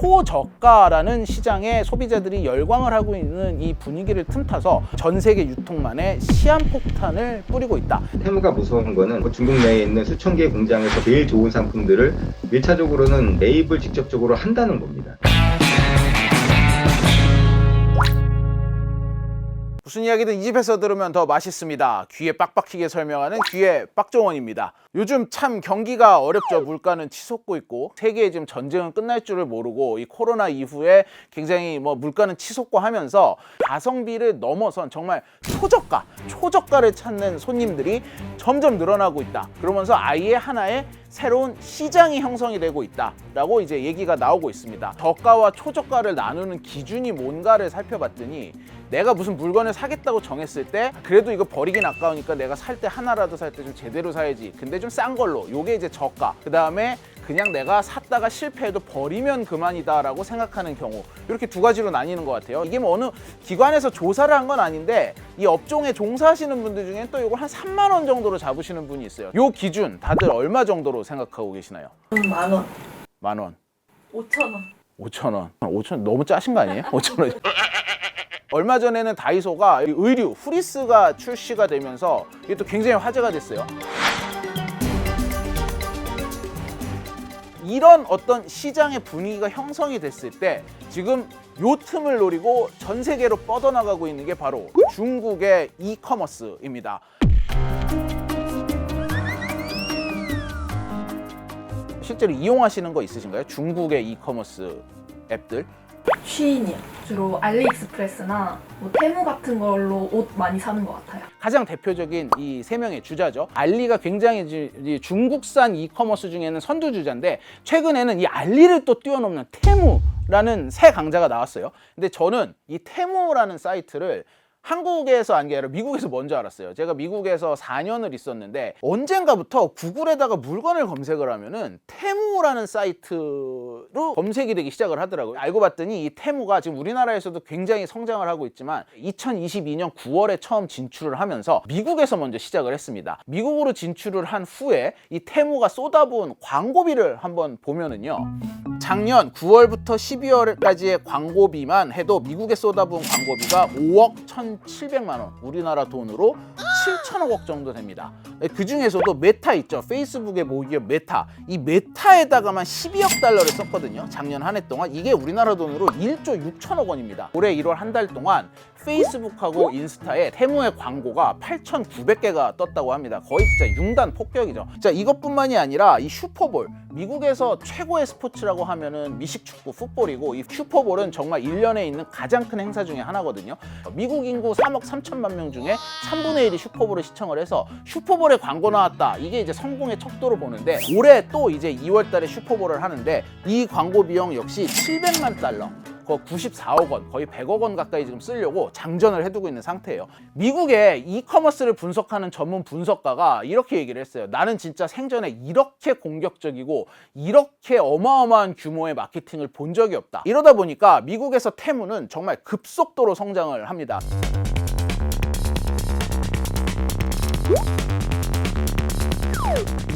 초저가라는 시장에 소비자들이 열광을 하고 있는 이 분위기를 틈타서 전 세계 유통망에 시한폭탄을 뿌리고 있다. 테무가 무서운 거는 중국 내에 있는 수천 개의 공장에서 제일 좋은 상품들을 1차적으로는 매입을 직접적으로 한다는 겁니다. 무슨 이야기든 이 집에서 들으면 더 맛있습니다. 귀에 빡빡히게 설명하는 귀의 빡종원입니다. 요즘 참 경기가 어렵죠. 물가는 치솟고 있고 세계의 지금 전쟁은 끝날 줄을 모르고 이 코로나 이후에 굉장히 물가는 치솟고 하면서 가성비를 넘어선 정말 초저가를 찾는 손님들이 점점 늘어나고 있다. 그러면서 아예 하나의 새로운 시장이 형성이 되고 있다라고 이제 얘기가 나오고 있습니다. 저가와 초저가를 나누는 기준이 뭔가를 살펴봤더니 내가 무슨 물건을 사겠다고 정했을 때 그래도 이거 버리긴 아까우니까 내가 살 때 하나라도 살 때 좀 제대로 사야지. 근데 좀 싼 걸로. 요게 이제 저가. 그 다음에 그냥 내가 샀다가 실패해도 버리면 그만이다라고 생각하는 경우. 이렇게 두 가지로 나뉘는 것 같아요. 이게 뭐 어느 기관에서 조사를 한 건 아닌데 이 업종에 종사하시는 분들 중에 또 이걸 한 3만 원 정도로 잡으시는 분이 있어요. 요 기준 다들 얼마 정도로 생각하고 계시나요? 10,000원. 10,000원. 5,000원. 5,000원. 5,000원 너무 짜신 거 아니에요? 5,000원. 얼마 전에는 다이소가 의류, 후리스가 출시가 되면서 이게 또 굉장히 화제가 됐어요. 이런 어떤 시장의 분위기가 형성이 됐을 때 지금 요 틈을 노리고 전 세계로 뻗어나가고 있는 게 바로 중국의 이커머스입니다. 실제로 이용하시는 거 있으신가요? 중국의 이커머스 앱들? 쉬인이요. 주로 알리익스프레스나 뭐 테무 같은 걸로 옷 많이 사는 것 같아요. 가장 대표적인 이 세 명의 주자죠. 알리가 굉장히 중국산 이커머스 중에는 선두주자인데 최근에는 이 알리를 또 뛰어넘는 테무라는 새 강자가 나왔어요. 근데 저는 이 테무라는 사이트를 한국에서 안 게 아니라 미국에서 먼저 알았어요. 제가 미국에서 4년을 있었는데 언젠가부터 구글에다가 물건을 검색을 하면은 테무라는 사이트로 검색이 되기 시작을 하더라고요. 알고 봤더니 이 테무가 지금 우리나라에서도 굉장히 성장을 하고 있지만 2022년 9월에 처음 진출을 하면서 미국에서 먼저 시작을 했습니다. 미국으로 진출을 한 후에 이 테무가 쏟아부은 광고비를 한번 보면은요. 작년 9월부터 12월까지의 광고비만 해도 미국에 쏟아부은 광고비가 5억 1,700만 원, 우리나라 돈으로 7천억 원 정도 됩니다. 그 중에서도 메타 있죠. 페이스북의 모기업 메타. 이 메타에다가만 12억 달러를 썼거든요. 작년 한 해 동안. 이게 우리나라 돈으로 1조 6천억 원입니다. 올해 1월 한 달 동안 페이스북하고 인스타에 테무의 광고가 8,900개가 떴다고 합니다. 거의 진짜 융단 폭격이죠. 자, 이것뿐만이 아니라 이 슈퍼볼, 미국에서 최고의 스포츠라고 하면은 미식축구 풋볼이고 이 슈퍼볼은 정말 1년에 있는 가장 큰 행사 중에 하나거든요. 미국 인구 3억 3천만 명 중에 3분의 1이 슈퍼볼을 시청을 해서 슈퍼볼에 광고 나왔다. 이게 이제 성공의 척도로 보는데 올해 또 이제 2월 달에 슈퍼볼을 하는데 이 광고 비용 역시 700만 달러. 94억 원, 거의 100억 원 가까이 지금 쓰려고 장전을 해두고 있는 상태예요. 미국의 이커머스를 분석하는 전문 분석가가 이렇게 얘기를 했어요. 나는 진짜 생전에 이렇게 공격적이고 이렇게 어마어마한 규모의 마케팅을 본 적이 없다. 이러다 보니까 미국에서 테무는 정말 급속도로 성장을 합니다.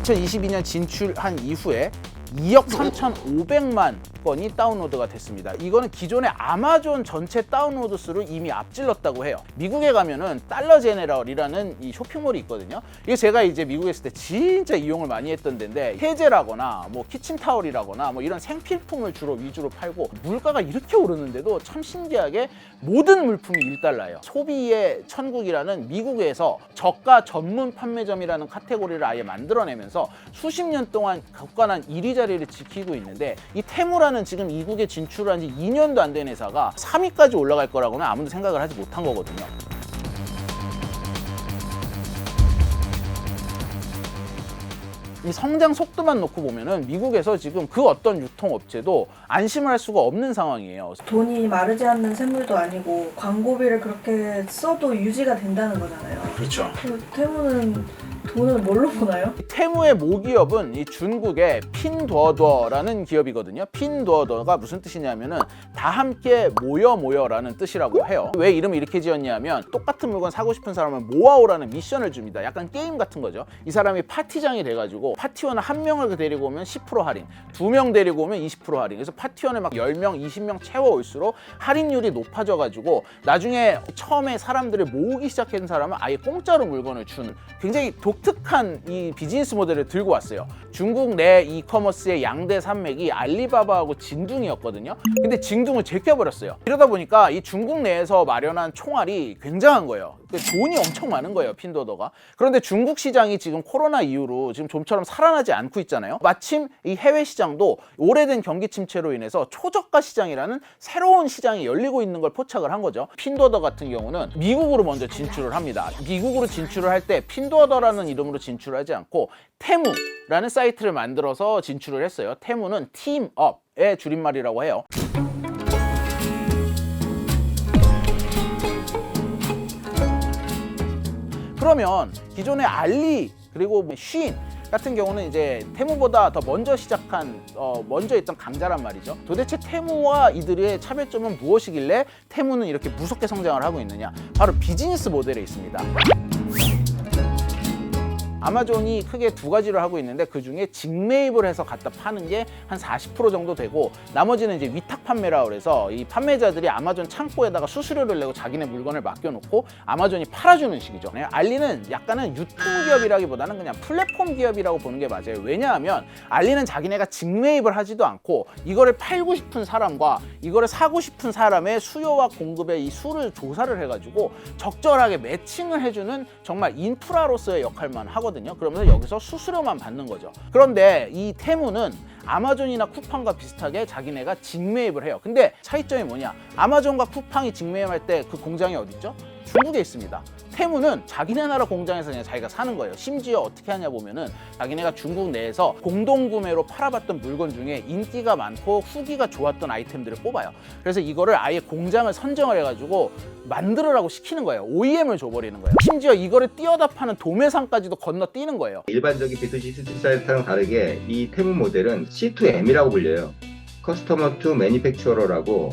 (2022년) 진출한 이후에 2억 3,500만 건이 다운로드가 됐습니다. 이거는 기존의 아마존 전체 다운로드 수를 이미 앞질렀다고 해요. 미국에 가면은 달러 제네럴이라는 이 쇼핑몰이 있거든요. 이게 제가 이제 미국에 있을 때 진짜 이용을 많이 했던 데인데 세제라거나 뭐 키친타올이라거나 뭐 이런 생필품을 주로 위주로 팔고 물가가 이렇게 오르는데도 참 신기하게 모든 물품이 1달러예요. 소비의 천국이라는 미국에서 저가 전문 판매점이라는 카테고리를 아예 만들어내면서 수십 년 동안 굳건한 1위 자리를 지키고 있는데 이 테무라는 지금 이국에 진출한 지 2년도 안 된 회사가 3위까지 올라갈 거라고는 아무도 생각을 하지 못한 거거든요. 이 성장 속도만 놓고 보면은 미국에서 지금 그 어떤 유통업체도 안심을 할 수가 없는 상황이에요. 돈이 마르지 않는 샘물도 아니고 광고비를 그렇게 써도 유지가 된다는 거잖아요. 그렇죠. 그 테무는 돈을 뭘로 보나요? 테무의 모기업은 이 중국의 핀두어더라는 기업이거든요. 핀두어더가 무슨 뜻이냐면은 다 함께 모여라는 뜻이라고 해요. 왜 이름을 이렇게 지었냐면 똑같은 물건 사고 싶은 사람을 모아오라는 미션을 줍니다. 약간 게임 같은 거죠. 이 사람이 파티장이 돼가지고 파티원을 한 명을 데리고 오면 10% 할인, 2명 데리고 오면 20% 할인. 그래서 파티원을 막 10명, 20명 채워올수록 할인율이 높아져가지고 나중에 처음에 사람들을 모으기 시작한 사람은 아예 공짜로 물건을 주는 굉장히 독특한 이 비즈니스 모델을 들고 왔어요. 중국 내 이커머스의 양대 산맥이 알리바바하고 진둥이었거든요. 근데 진둥을 제껴버렸어요. 이러다 보니까 이 중국 내에서 마련한 총알이 굉장한 거예요. 돈이 엄청 많은 거예요, 핀두어더가. 그런데 중국 시장이 지금 코로나 이후로 지금 좀처럼 살아나지 않고 있잖아요. 마침 이 해외 시장도 오래된 경기 침체로 인해서 초저가 시장이라는 새로운 시장이 열리고 있는 걸 포착을 한 거죠. 핀두어더 같은 경우는 미국으로 먼저 진출을 합니다. 미국으로 진출을 할 때 핀두어더라는 이름으로 진출을 하지 않고 테무라는 사이트를 만들어서 진출을 했어요. 테무는 팀업의 줄임말이라고 해요. 그러면 기존의 알리 그리고 쉬인 같은 경우는 이제 테무보다 더 먼저 시작한 먼저 있던 강자란 말이죠. 도대체 테무와 이들의 차별점은 무엇이길래 테무는 이렇게 무섭게 성장을 하고 있느냐? 바로 비즈니스 모델에 있습니다. 아마존이 크게 두 가지를 하고 있는데 그 중에 직매입을 해서 갖다 파는 게 한 40% 정도 되고 나머지는 이제 위탁 판매라 그래서 이 판매자들이 아마존 창고에다가 수수료를 내고 자기네 물건을 맡겨놓고 아마존이 팔아주는 식이죠. 알리는 약간은 유통기업이라기보다는 그냥 플랫폼 기업이라고 보는 게 맞아요. 왜냐하면 알리는 자기네가 직매입을 하지도 않고 이거를 팔고 싶은 사람과 이거를 사고 싶은 사람의 수요와 공급의 이 수를 조사를 해가지고 적절하게 매칭을 해주는 정말 인프라로서의 역할만 하거든요. 그러면서 여기서 수수료만 받는 거죠. 그런데 이 테무는 아마존이나 쿠팡과 비슷하게 자기네가 직매입을 해요. 근데 차이점이 뭐냐? 아마존과 쿠팡이 직매입할 때 그 공장이 어디 있죠? 중국에 있습니다. 테무는 자기네 나라 공장에서 그냥 자기가 사는 거예요. 심지어 어떻게 하냐 보면은 자기네가 중국 내에서 공동구매로 팔아봤던 물건 중에 인기가 많고 후기가 좋았던 아이템들을 뽑아요. 그래서 이거를 아예 공장을 선정을 해가지고 만들으라고 시키는 거예요. OEM을 줘버리는 거예요. 심지어 이거를 띄어다 파는 도매상까지도 건너뛰는 거예요. 일반적인 B2C C2C 사이트랑 다르게 이 테무 모델은 C2M이라고 불려요. 커스터머 투 매니팩처러라고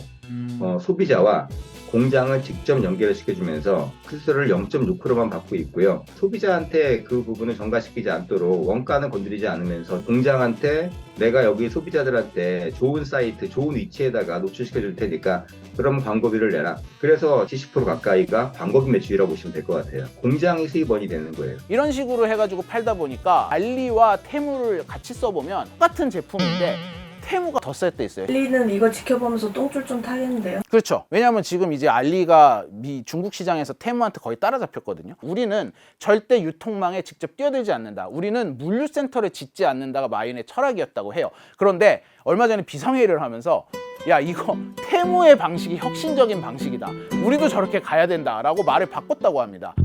소비자와 공장을 직접 연결을 시켜주면서 수수료를 0.6%만 받고 있고요. 소비자한테 그 부분을 전가시키지 않도록 원가는 건드리지 않으면서 공장한테 내가 여기 소비자들한테 좋은 사이트, 좋은 위치에다가 노출시켜 줄 테니까 그럼 광고비를 내라. 그래서 70% 가까이가 광고비 매출이라고 보시면 될 것 같아요. 공장이 수입원이 되는 거예요. 이런 식으로 해가지고 팔다 보니까 알리와 테무를 같이 써보면 똑같은 제품인데 테무가 더 쌀 때 있어요. 알리는 이거 지켜보면서 똥줄 좀 타겠는데요? 그렇죠. 왜냐하면 지금 이제 알리가 중국 시장에서 테무한테 거의 따라잡혔거든요. 우리는 절대 유통망에 직접 뛰어들지 않는다. 우리는 물류센터를 짓지 않는다가 마인의 철학이었다고 해요. 그런데 얼마 전에 비상회의를 하면서 야, 이거 테무의 방식이 혁신적인 방식이다. 우리도 저렇게 가야 된다라고 말을 바꿨다고 합니다.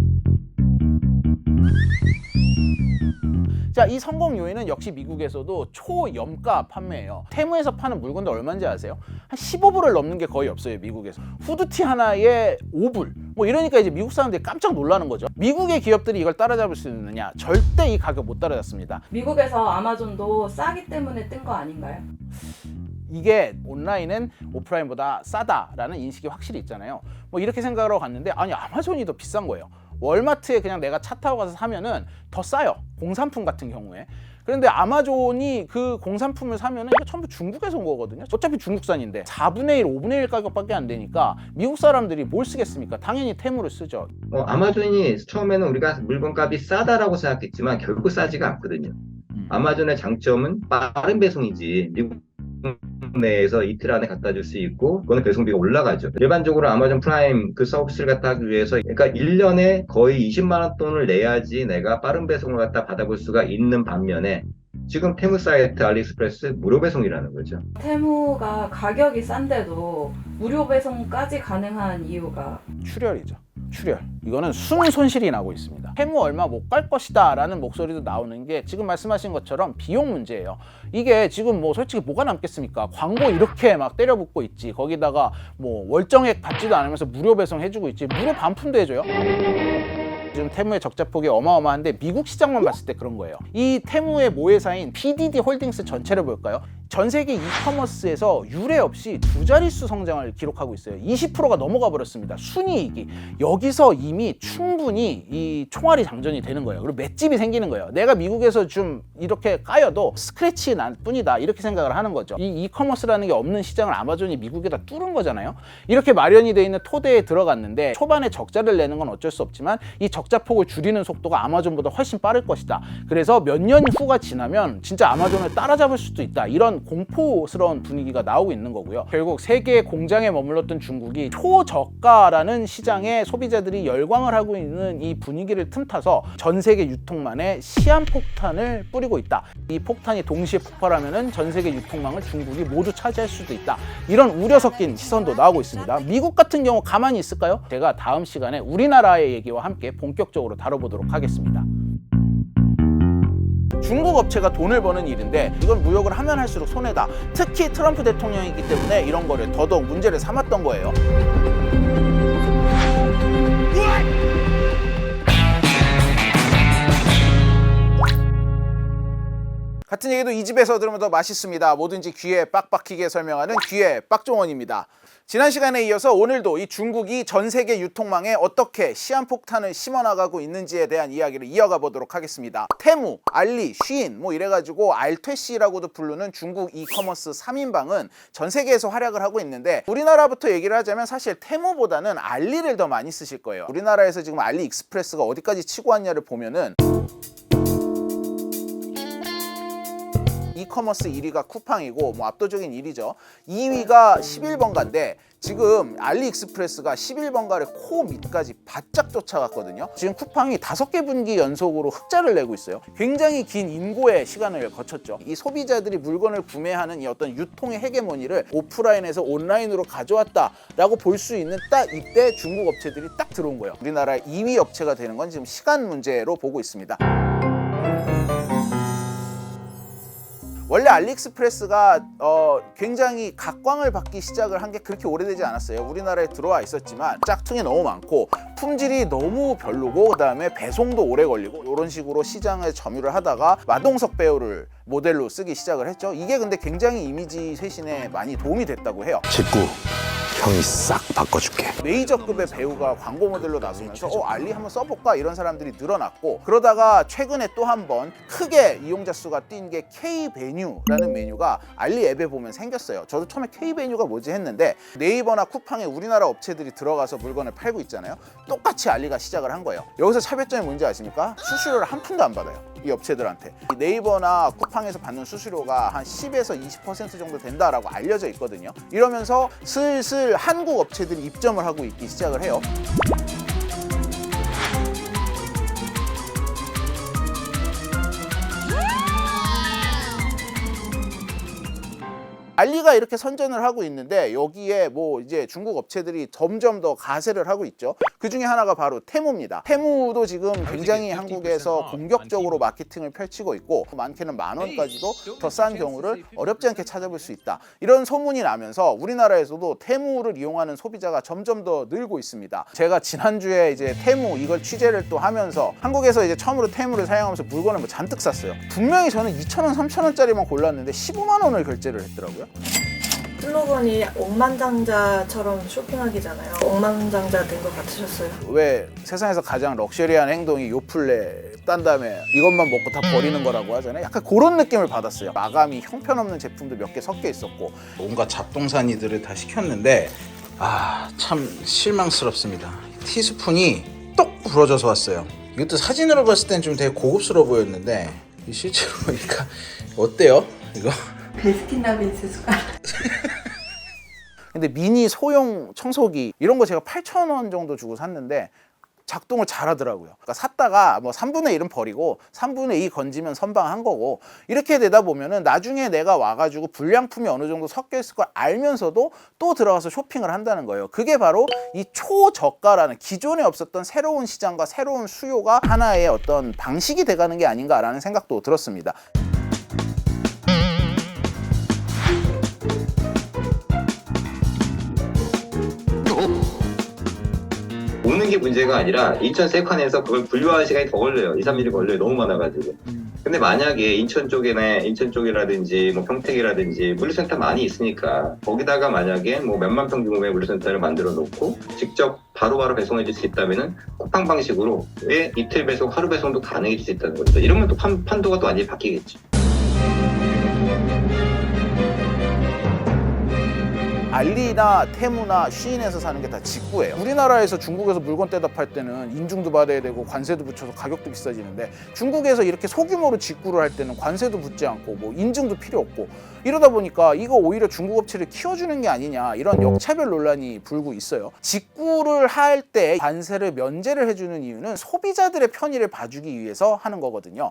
자, 이 성공 요인은 역시 미국에서도 초염가 판매예요. 테무에서 파는 물건도 얼마인지 아세요? 한 15불을 넘는 게 거의 없어요, 미국에서. 후드티 하나에 5불. 뭐 이러니까 이제 미국 사람들이 깜짝 놀라는 거죠. 미국의 기업들이 이걸 따라잡을 수 있느냐? 절대 이 가격 못 따라잡습니다. 미국에서 아마존도 싸기 때문에 뜬 거 아닌가요? 이게 온라인은 오프라인보다 싸다라는 인식이 확실히 있잖아요. 뭐 이렇게 생각을 하고 갔는데 아니 아마존이 더 비싼 거예요. 월마트에 그냥 내가 차 타고 가서 사면은 더 싸요. 공산품 같은 경우에. 그런데 아마존이 그 공산품을 사면은 이거 전부 중국에서 온 거거든요. 어차피 중국산인데 4분의 1, 5분의 1 가격밖에 안 되니까 미국 사람들이 뭘 쓰겠습니까? 당연히 테무를 쓰죠. 아마존이 처음에는 우리가 물건값이 싸다라고 생각했지만 결국 싸지가 않거든요. 아마존의 장점은 빠른 배송이지 미국 내에서 이틀 안에 갖다 줄 수 있고 그거는 배송비가 올라가죠. 일반적으로 아마존 프라임 그 서비스를 갖다 하기 위해서 그러니까 1년에 거의 20만 원 돈을 내야지 내가 빠른 배송을 갖다 받아볼 수가 있는 반면에 지금 테무 사이트 알리익스프레스 무료 배송이라는 거죠. 테무가 가격이 싼데도 무료 배송까지 가능한 이유가 출혈이죠. 출혈. 이거는 순손실이 나고 있습니다. 테무 얼마 못 갈 것이다 라는 목소리도 나오는 게 지금 말씀하신 것처럼 비용 문제예요. 이게 지금 뭐 솔직히 뭐가 남겠습니까? 광고 이렇게 막 때려붓고 있지. 거기다가 뭐 월정액 받지도 않으면서 무료 배송 해주고 있지. 무료 반품도 해줘요. 요즘 테무의 적자폭이 어마어마한데 미국 시장만 봤을 때 그런 거예요. 이 테무의 모회사인 PDD 홀딩스 전체를 볼까요? 전 세계 이커머스에서 유례 없이 두 자릿수 성장을 기록하고 있어요. 20%가 넘어가 버렸습니다. 순이익이. 여기서 이미 충분히 이 총알이 장전이 되는 거예요. 그리고 맷집이 생기는 거예요. 내가 미국에서 좀 이렇게 까여도 스크래치 날 뿐이다, 이렇게 생각을 하는 거죠. 이 이커머스라는 게 없는 시장을 아마존이 미국에다 뚫은 거잖아요. 이렇게 마련이 돼 있는 토대에 들어갔는데 초반에 적자를 내는 건 어쩔 수 없지만 이 적자폭을 줄이는 속도가 아마존보다 훨씬 빠를 것이다. 그래서 몇 년 후가 지나면 진짜 아마존을 따라잡을 수도 있다, 이런 공포스러운 분위기가 나오고 있는 거고요. 결국 세계의 공장에 머물렀던 중국이 초저가라는 시장에 소비자들이 열광을 하고 있는 이 분위기를 틈타서 전 세계 유통망에 시한폭탄을 뿌리고 있다. 이 폭탄이 동시에 폭발하면은 전 세계 유통망을 중국이 모두 차지할 수도 있다, 이런 우려 섞인 시선도 나오고 있습니다. 미국 같은 경우 가만히 있을까요? 제가 다음 시간에 우리나라의 얘기와 함께 본격적으로 다뤄보도록 하겠습니다. 중국 업체가 돈을 버는 일인데 이건 무역을 하면 할수록 손해다. 특히 트럼프 대통령이기 때문에 이런 거를 더더욱 문제를 삼았던 거예요. 같은 얘기도 이 집에서 들으면 더 맛있습니다. 뭐든지 귀에 빡 박히게 설명하는 귀에 빡종원입니다. 지난 시간에 이어서 오늘도 이 중국이 전 세계 유통망에 어떻게 시한폭탄을 심어나가고 있는지에 대한 이야기를 이어가 보도록 하겠습니다. 테무, 알리, 쉬인 뭐 이래가지고 알퇴시라고도 부르는 중국 이커머스 3인방은 전 세계에서 활약을 하고 있는데, 우리나라부터 얘기를 하자면 사실 테무보다는 알리를 더 많이 쓰실 거예요. 우리나라에서 지금 알리 익스프레스가 어디까지 치고 왔냐를 보면은 이커머스 1위가 쿠팡이고 뭐 압도적인 1위죠. 2위가 11번가인데 지금 알리익스프레스가 11번가를 코 밑까지 바짝 쫓아갔거든요. 지금 쿠팡이 5개 분기 연속으로 흑자를 내고 있어요. 굉장히 긴 인고의 시간을 거쳤죠. 이 소비자들이 물건을 구매하는 이 어떤 유통의 헤게모니를 오프라인에서 온라인으로 가져왔다라고 볼 수 있는 딱 이때 중국 업체들이 딱 들어온 거예요. 우리나라의 2위 업체가 되는 건 지금 시간 문제로 보고 있습니다. 원래 알리익스프레스가 굉장히 각광을 받기 시작을 한 게 그렇게 오래되지 않았어요. 우리나라에 들어와 있었지만 짝퉁이 너무 많고 품질이 너무 별로고 그다음에 배송도 오래 걸리고 이런 식으로 시장에 점유를 하다가 마동석 배우를 모델로 쓰기 시작을 했죠. 이게 근데 굉장히 이미지 쇄신에 많이 도움이 됐다고 해요. 직구 형이 싹 바꿔줄게. 메이저급의 배우가 광고 모델로 나서면서 알리 한번 써볼까, 이런 사람들이 늘어났고, 그러다가 최근에 또 한 번 크게 이용자 수가 뛴 게 K베뉴라는 메뉴가 알리 앱에 보면 생겼어요. 저도 처음에 K베뉴가 뭐지 했는데 네이버나 쿠팡에 우리나라 업체들이 들어가서 물건을 팔고 있잖아요. 똑같이 알리가 시작을 한 거예요. 여기서 차별점이 뭔지 아십니까? 수수료를 한 푼도 안 받아요, 이 업체들한테. 이 네이버나 쿠팡에서 받는 수수료가 한 10에서 20% 정도 된다라고 알려져 있거든요. 이러면서 슬슬 한국 업체들이 입점을 하고 있기 시작을 해요. 알리가 이렇게 선전을 하고 있는데 여기에 뭐 이제 중국 업체들이 점점 더 가세를 하고 있죠. 그 중에 하나가 바로 테무입니다. 테무도 지금 굉장히 한국에서 공격적으로 마케팅을 펼치고 있고 많게는 10,000원까지도 더 싼 경우를 어렵지 않게 찾아볼 수 있다, 이런 소문이 나면서 우리나라에서도 테무를 이용하는 소비자가 점점 더 늘고 있습니다. 제가 지난주에 이제 테무 이걸 취재를 또 하면서 한국에서 이제 처음으로 테무를 사용하면서 물건을 뭐 잔뜩 샀어요. 분명히 저는 2,000원, 3,000원짜리만 골랐는데 15만 원을 결제를 했더라고요. 슬로건이 억만장자처럼 쇼핑하기잖아요. 억만장자 된 것 같으셨어요? 왜 세상에서 가장 럭셔리한 행동이 요플레 딴 다음에 이것만 먹고 다 버리는 거라고 하잖아요. 약간 그런 느낌을 받았어요. 마감이 형편없는 제품도 몇 개 섞여 있었고 온갖 잡동사니들을 다 시켰는데 참 실망스럽습니다. 티스푼이 똑 부러져서 왔어요. 이것도 사진으로 봤을 땐 좀 되게 고급스러워 보였는데 실제로 보니까 어때요? 이거? 베스킨라빈스 숟가락. 근데 미니 소형 청소기 이런 거 제가 8,000원 정도 주고 샀는데 작동을 잘 하더라고요. 그러니까 샀다가 뭐 3분의 1은 버리고 3분의 2 건지면 선방한 거고, 이렇게 되다 보면은 나중에 내가 와가지고 불량품이 어느 정도 섞여 있을 걸 알면서도 또 들어가서 쇼핑을 한다는 거예요. 그게 바로 이 초저가라는 기존에 없었던 새로운 시장과 새로운 수요가 하나의 어떤 방식이 돼가는 게 아닌가라는 생각도 들었습니다. 없는 게 문제가 아니라 인천 세관에서 그걸 분류하는 시간이 더 걸려요. 2, 3일이 걸려요. 너무 많아가지고. 근데 만약에 인천 쪽이라든지 뭐 평택이라든지 물류센터 많이 있으니까 거기다가 만약에 뭐 몇만 평 규모의 물류센터를 만들어 놓고 직접 바로바로 배송해 줄 수 있다면은 쿠팡 방식으로 왜 이틀 배송, 하루 배송도 가능해 줄 수 있다는 거죠. 이러면 또 판도가 또 완전히 바뀌겠죠. 알리나 테무나 쉬인에서 사는 게 다 직구예요. 우리나라에서 중국에서 물건 떼다 팔 때는 인증도 받아야 되고 관세도 붙여서 가격도 비싸지는데 중국에서 이렇게 소규모로 직구를 할 때는 관세도 붙지 않고 뭐 인증도 필요 없고 이러다 보니까 이거 오히려 중국 업체를 키워주는 게 아니냐 이런 역차별 논란이 불고 있어요. 직구를 할 때 관세를 면제를 해주는 이유는 소비자들의 편의를 봐주기 위해서 하는 거거든요.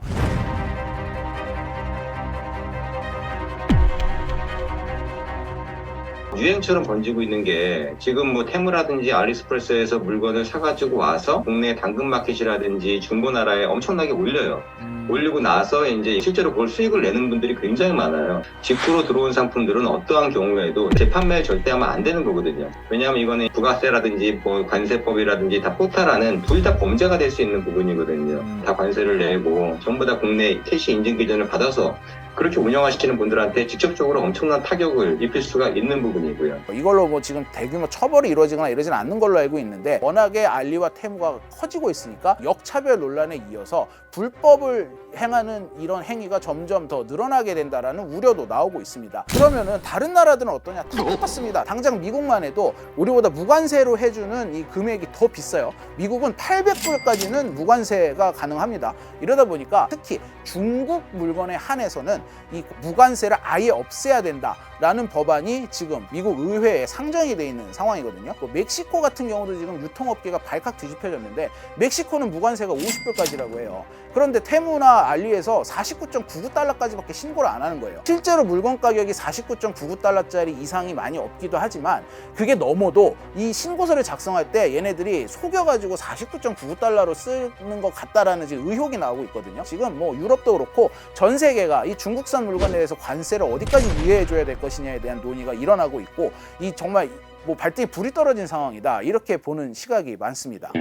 유행처럼 번지고 있는 게 지금 뭐 테무라든지 알리익스프레스에서 물건을 사가지고 와서 국내 당근마켓이라든지 중고나라에 엄청나게 올려요. 올리고 나서 이제 실제로 그걸 수익을 내는 분들이 굉장히 많아요. 직구로 들어온 상품들은 어떠한 경우에도 재판매를 절대 하면 안 되는 거거든요. 왜냐하면 이거는 부가세라든지 뭐 관세법이라든지 다 포탈하는 둘 다 범죄가 될 수 있는 부분이거든요. 다 관세를 내고 전부 다 국내 캐시 인증 기준을 받아서 그렇게 운영하시는 분들한테 직접적으로 엄청난 타격을 입힐 수가 있는 부분이고요. 이걸로 뭐 지금 대규모 처벌이 이루어지거나 이러진 않는 걸로 알고 있는데 워낙에 알리와 테무가 커지고 있으니까 역차별 논란에 이어서 불법을 행하는 이런 행위가 점점 더 늘어나게 된다라는 우려도 나오고 있습니다. 그러면은 다른 나라들은 어떠냐? 다 똑같습니다. 당장 미국만 해도 우리보다 무관세로 해주는 이 금액이 더 비싸요. 미국은 800불까지는 무관세가 가능합니다. 이러다 보니까 특히 중국 물건에 한해서는 이 무관세를 아예 없애야 된다라는 법안이 지금 미국 의회에 상정이 돼 있는 상황이거든요. 멕시코 같은 경우도 지금 유통업계가 발칵 뒤집혀졌는데 멕시코는 무관세가 50불까지라고 해요. 그런데 테무나 알리에서 49.99달러까지밖에 신고를 안 하는 거예요. 실제로 물건 가격이 49.99달러짜리 이상이 많이 없기도 하지만 그게 넘어도 이 신고서를 작성할 때 얘네들이 속여가지고 49.99달러로 쓰는 것 같다라는 지금 의혹이 나오고 있거든요. 지금 뭐 유럽도 그렇고 전 세계가 이 중국산 물건에 대해서 관세를 어디까지 유예해줘야 될 것이냐에 대한 논의가 일어나고 있고 이 정말 뭐 발등에 불이 떨어진 상황이다 이렇게 보는 시각이 많습니다.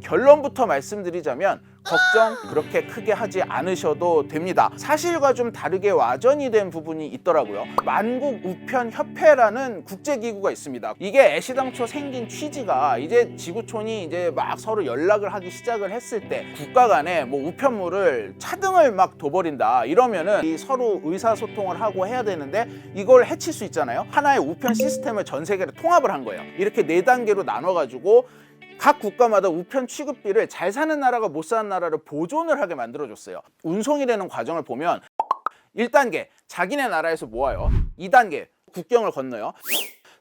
결론부터 말씀드리자면 걱정 그렇게 크게 하지 않으셔도 됩니다. 사실과 좀 다르게 와전이 된 부분이 있더라고요. 만국우편협회라는 국제기구가 있습니다. 이게 애시당초 생긴 취지가 이제 지구촌이 이제 막 서로 연락을 하기 시작을 했을 때 국가 간에 뭐 우편물을 차등을 막 둬버린다 이러면은 이 서로 의사소통을 하고 해야 되는데 이걸 해칠 수 있잖아요. 하나의 우편 시스템을 전 세계로 통합을 한 거예요. 이렇게 4단계로 나눠가지고 각 국가마다 우편 취급비를 잘 사는 나라가 못 사는 나라를 보존을 하게 만들어줬어요. 운송이라는 과정을 보면 1단계 자기네 나라에서 모아요. 2단계 국경을 건너요.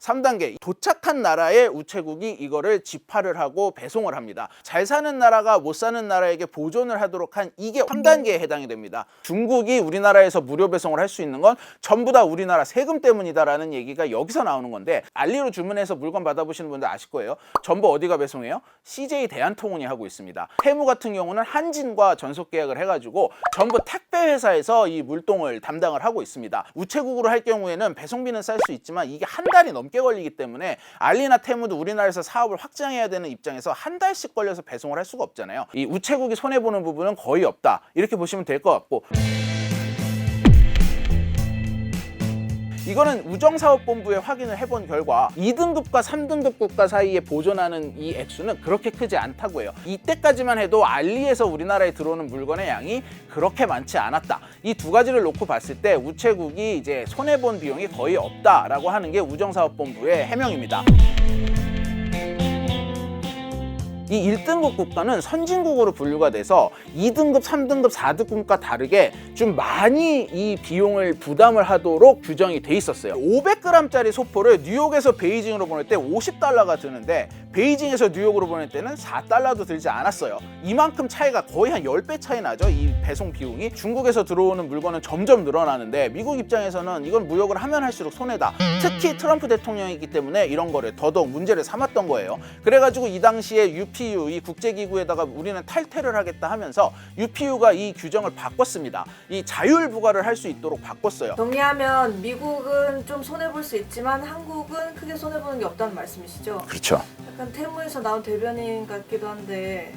3단계 도착한 나라의 우체국이 이거를 집화를 하고 배송을 합니다. 잘 사는 나라가 못 사는 나라에게 보존을 하도록 한 이게 3단계에 해당이 됩니다. 중국이 우리나라에서 무료 배송을 할 수 있는 건 전부 다 우리나라 세금 때문이다라는 얘기가 여기서 나오는 건데 알리로 주문해서 물건 받아보시는 분들 아실 거예요. 전부 어디가 배송해요? CJ 대한통운이 하고 있습니다. 테무 같은 경우는 한진과 전속 계약을 해가지고 전부 택배 회사에서 이 물동을 담당을 하고 있습니다. 우체국으로 할 경우에는 배송비는 쌀 수 있지만 이게 한 달이 넘게 걸리기 때문에 알리나 테무도 우리나라에서 사업을 확장해야 되는 입장에서 한 달씩 걸려서 배송을 할 수가 없잖아요. 이 우체국이 손해보는 부분은 거의 없다 이렇게 보시면 될 것 같고, 이거는 우정사업본부에 확인을 해본 결과 2등급과 3등급 국가 사이에 보존하는 이 액수는 그렇게 크지 않다고 해요. 이때까지만 해도 알리에서 우리나라에 들어오는 물건의 양이 그렇게 많지 않았다. 이 두 가지를 놓고 봤을 때 우체국이 이제 손해본 비용이 거의 없다라고 하는 게 우정사업본부의 해명입니다. 이 1등급 국가는 선진국으로 분류가 돼서 2등급, 3등급, 4등급과 다르게 좀 많이 이 비용을 부담을 하도록 규정이 돼 있었어요. 500g짜리 소포를 뉴욕에서 베이징으로 보낼 때 $50가 드는데 베이징에서 뉴욕으로 보낼 때는 $4도 들지 않았어요. 이만큼 차이가 거의 한 10배 차이 나죠. 이 배송 비용이. 중국에서 들어오는 물건은 점점 늘어나는데 미국 입장에서는 이건 무역을 하면 할수록 손해다. 특히 트럼프 대통령이기 때문에 이런 거를 더더욱 문제를 삼았던 거예요. 그래가지고 이 당시에 UP UPU 이 국제기구에다가 우리는 탈퇴를 하겠다 하면서 UPU가 이 규정을 바꿨습니다. 이 자율 부과를 할 수 있도록 바꿨어요. 정리하면 미국은 좀 손해볼 수 있지만 한국은 크게 손해보는 게 없다는 말씀이시죠? 그렇죠. 약간 태무에서 나온 대변인 같기도 한데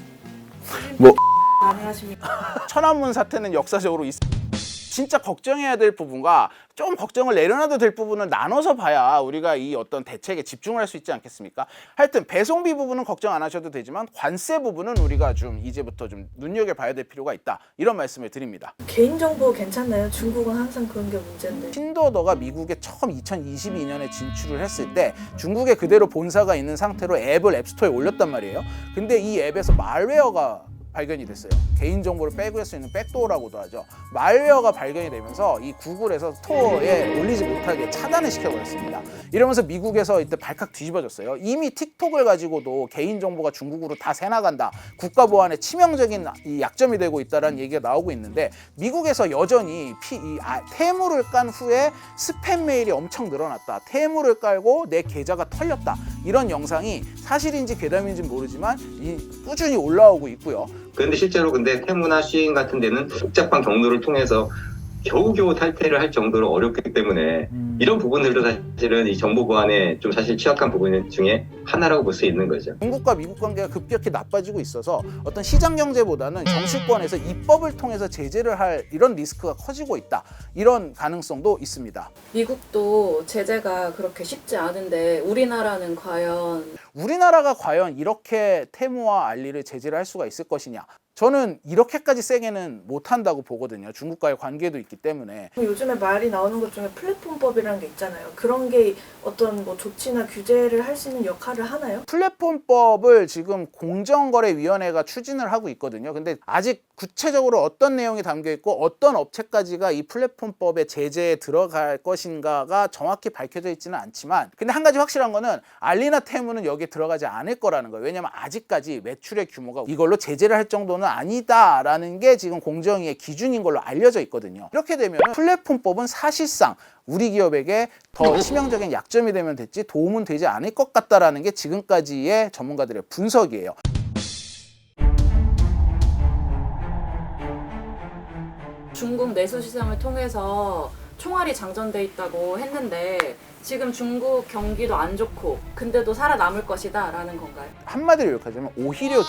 뭐 가능하십니까? 천안문 사태는 역사적으로 진짜 걱정해야 될 부분과 좀 걱정을 내려놔도 될 부분을 나눠서 봐야 우리가 이 어떤 대책에 집중을 할 수 있지 않겠습니까? 하여튼 배송비 부분은 걱정 안 하셔도 되지만 관세 부분은 우리가 좀 이제부터 좀 눈여겨봐야 될 필요가 있다. 이런 말씀을 드립니다. 개인정보 괜찮나요? 중국은 항상 그런 게 문제인데. 핀도어가 미국에 처음 2022년에 진출을 했을 때 중국에 그대로 본사가 있는 상태로 앱을 앱스토어에 올렸단 말이에요. 근데 이 앱에서 말웨어가 발견이 됐어요. 개인정보를 빼고할 수 있는 백도어라고도 하죠. 말웨어가 발견이 되면서 이 구글에서 스토어에 올리지 못하게 차단을 시켜버렸습니다. 이러면서 미국에서 이때 발칵 뒤집어졌어요. 이미 틱톡을 가지고도 개인정보가 중국으로 다 새나간다. 국가보안에 치명적인 이 약점이 되고 있다는 얘기가 나오고 있는데 미국에서 여전히 테무를 깐 후에 스팸 메일이 엄청 늘어났다. 테무를 깔고 내 계좌가 털렸다. 이런 영상이 사실인지 괴담인지 모르지만 꾸준히 올라오고 있고요. 그런데 실제로 테무나 쉬인 같은 데는 복잡한 경로를 통해서 겨우겨우 탈퇴를 할 정도로 어렵기 때문에 이런 부분들도 사실은 이 정보 보안에 좀 사실 취약한 부분 중에 하나라고 볼 수 있는 거죠. 중국과 미국 관계가 급격히 나빠지고 있어서 어떤 시장 경제보다는 정치권에서 입법을 통해서 제재를 할 이런 리스크가 커지고 있다. 이런 가능성도 있습니다. 미국도 제재가 그렇게 쉽지 않은데 우리나라는 우리나라가 과연 이렇게 테무와 알리를 제재를 할 수가 있을 것이냐? 저는 이렇게까지 세게는 못한다고 보거든요. 중국과의 관계도 있기 때문에. 요즘에 말이 나오는 것 중에 플랫폼법이라는 게 있잖아요. 그런 게 어떤 뭐 조치나 규제를 할 수 있는 역할을 하나요? 플랫폼법을 지금 공정거래위원회가 추진을 하고 있거든요. 근데 아직 구체적으로 어떤 내용이 담겨 있고 어떤 업체까지가 이 플랫폼법의 제재에 들어갈 것인가가 정확히 밝혀져 있지는 않지만 근데 한 가지 확실한 거는 알리나 테무는 여기에 들어가지 않을 거라는 거예요. 왜냐하면 아직까지 매출의 규모가 이걸로 제재를 할 정도는 아니다라는 게 지금 공정위의 기준인 걸로 알려져 있거든요. 이렇게 되면 플랫폼법은 사실상 우리 기업에게 더 치명적인 약점이 되면 됐지 도움은 되지 않을 것 같다라는 게 지금까지의 전문가들의 분석이에요. 중국 내수 시장을 통해서 총알이 장전돼 있다고 했는데 지금 중국 경기도 안 좋고 근데도 살아남을 것이다 라는 건가요? 한마디로 요약하자면 오히려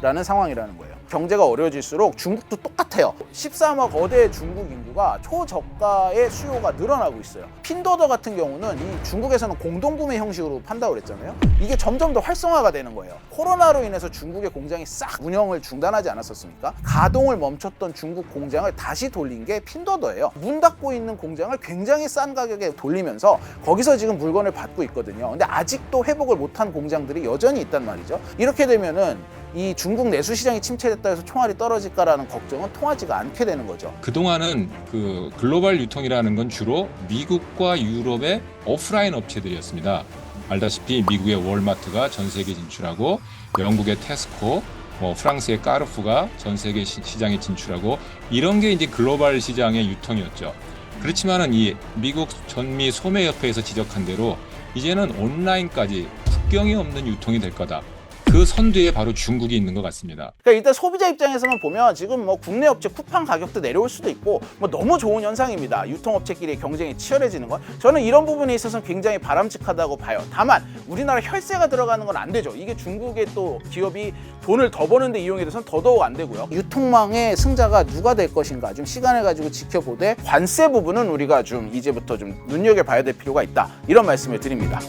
좋아라는 상황이라는 거예요. 경제가 어려워질수록 중국도 똑같아요. 13억 거대 중국 인구가 초저가의 수요가 늘어나고 있어요. 핀도더 같은 경우는 이 중국에서는 공동구매 형식으로 판다고 그랬잖아요. 이게 점점 더 활성화가 되는 거예요. 코로나로 인해서 중국의 공장이 싹 운영을 중단하지 않았었습니까? 가동을 멈췄던 중국 공장을 다시 돌린 게 핀도더예요. 문 닫고 있는 공장을 굉장히 싼 가격에 돌리면서 거기서 지금 물건을 받고 있거든요. 근데 아직도 회복을 못한 공장들이 여전히 있단 말이죠. 이렇게 되면은 이 중국 내수 시장이 침체됐다 해서 총알이 떨어질까라는 걱정은 통하지가 않게 되는 거죠. 그동안은 그 글로벌 유통이라는 건 주로 미국과 유럽의 오프라인 업체들이었습니다. 알다시피 미국의 월마트가 전 세계 진출하고 영국의 테스코, 프랑스의 까르푸가 전 세계 시장에 진출하고 이런 게 이제 글로벌 시장의 유통이었죠. 그렇지만은 이 미국 전미 소매협회에서 지적한 대로 이제는 온라인까지 국경이 없는 유통이 될 거다. 그 선두에 바로 중국이 있는 것 같습니다. 그러니까 일단 소비자 입장에서만 보면 지금 국내 업체 쿠팡 가격도 내려올 수도 있고 너무 좋은 현상입니다. 유통업체끼리의 경쟁이 치열해지는 건 저는 이런 부분에 있어서는 굉장히 바람직하다고 봐요. 다만 우리나라 혈세가 들어가는 건 안 되죠. 이게 중국의 또 기업이 돈을 더 버는데 이용이 돼서는 더더욱 안 되고요. 유통망의 승자가 누가 될 것인가 좀 시간을 가지고 지켜보되 관세 부분은 우리가 좀 이제부터 좀 눈여겨봐야 될 필요가 있다. 이런 말씀을 드립니다.